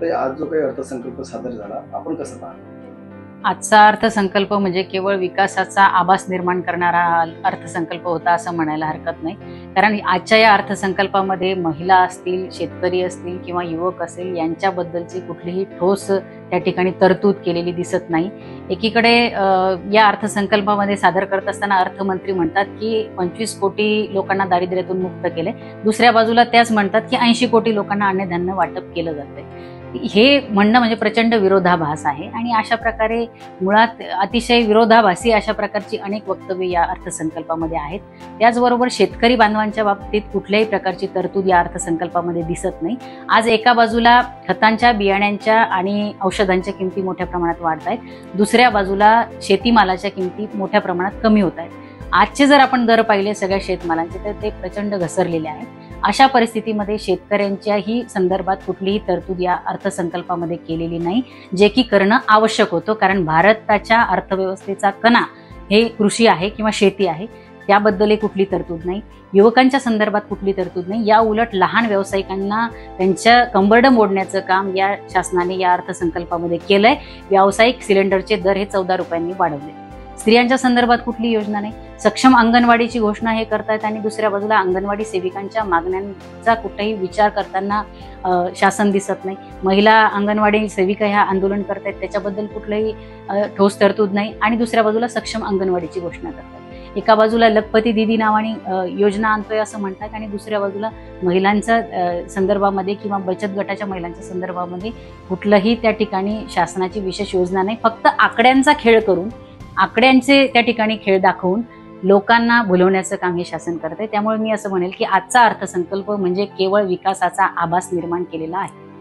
वाटतंय आज जो काही अर्थसंकल्प सादर झाला आपण कसं पाहतो? आजचा अर्थसंकल्प म्हणजे केवळ विकासाचा आभास निर्माण करणारा अर्थसंकल्प होता असं म्हणायला हरकत नाही. कारण आजच्या या अर्थसंकल्पामध्ये महिला असतील, शेतकरी असतील किंवा युवक असेल यांच्याबद्दलची कुठलीही ठोस त्या ठिकाणी तरतूद केलेली दिसत नाही. एकीकडे या अर्थसंकल्पामध्ये सादर करत असताना अर्थमंत्री म्हणतात की 25 कोटी लोकांना दारिद्र्यातून मुक्त केले. दुसऱ्या बाजूला त्याच म्हणतात की 80 कोटी लोकांना अन्नधान्य वाटप केलं जातंय. हे म्हणणं म्हणजे प्रचंड विरोधाभास आहे आणि अशा प्रकारे मुळात अतिशय विरोधाभासी अशा प्रकारची अनेक वक्तव्य या अर्थसंकल्पामध्ये आहेत. त्याचबरोबर शेतकरी बांधवांच्या बाबतीत कुठल्याही प्रकारची तरतूद या अर्थसंकल्पामध्ये दिसत नाही. आज एका बाजूला खतांच्या, बियाण्यांच्या आणि औषधांच्या किमती मोठ्या प्रमाणात वाढत आहेत, दुसऱ्या बाजूला शेतीमालाच्या किमती मोठ्या प्रमाणात कमी होत आहेत. आजचे जर आपण दर पाहिले सगळ्या शेतमालांचे तर ते प्रचंड घसरलेले आहेत. अशा परिस्थितीमध्ये शेतकऱ्यांच्याही संदर्भात कुठलीही तरतूद या अर्थसंकल्पामध्ये केलेली नाही, जे की करणं आवश्यक होतं. कारण भारताच्या अर्थव्यवस्थेचा कणा हे कृषी आहे किंवा शेती आहे, त्याबद्दलही कुठली तरतूद नाही. युवकांच्या संदर्भात कुठली तरतूद नाही. या उलट लहान व्यावसायिकांना त्यांच्या कंबरडं मोडण्याचं काम या शासनाने या अर्थसंकल्पामध्ये केलंय. व्यावसायिक सिलेंडरचे दर हे 14 रुपयांनी वाढवले. स्त्रियांच्या संदर्भात कुठली योजना नाही. सक्षम अंगणवाडीची घोषणा हे करतायत आणि दुसऱ्या बाजूला अंगणवाडी सेविकांच्या मागण्यांचा कुठेही विचार करताना शासन दिसत नाही. महिला अंगणवाडी सेविका ह्या आंदोलन करतायत, त्याच्याबद्दल कुठलंही ठोस तरतूद नाही आणि दुसऱ्या बाजूला सक्षम अंगणवाडीची घोषणा करतात. एका बाजूला लखपती दिदी नावाने योजना आणतोय असं म्हणतात आणि दुसऱ्या बाजूला महिलांच्या संदर्भामध्ये किंवा बचत गटाच्या महिलांच्या संदर्भामध्ये कुठलंही त्या ठिकाणी शासनाची विशेष योजना नाही. फक्त आकड्यांचा खेळ करून, आकड्यांचे त्या ठिकाणी खेळ दाखवून लोकांना भुलवण्याचं काम हे शासन करत आहे. त्यामुळे मी असं म्हणेल की आजचा अर्थसंकल्प म्हणजे केवळ विकासाचा आभास निर्माण केलेला आहे.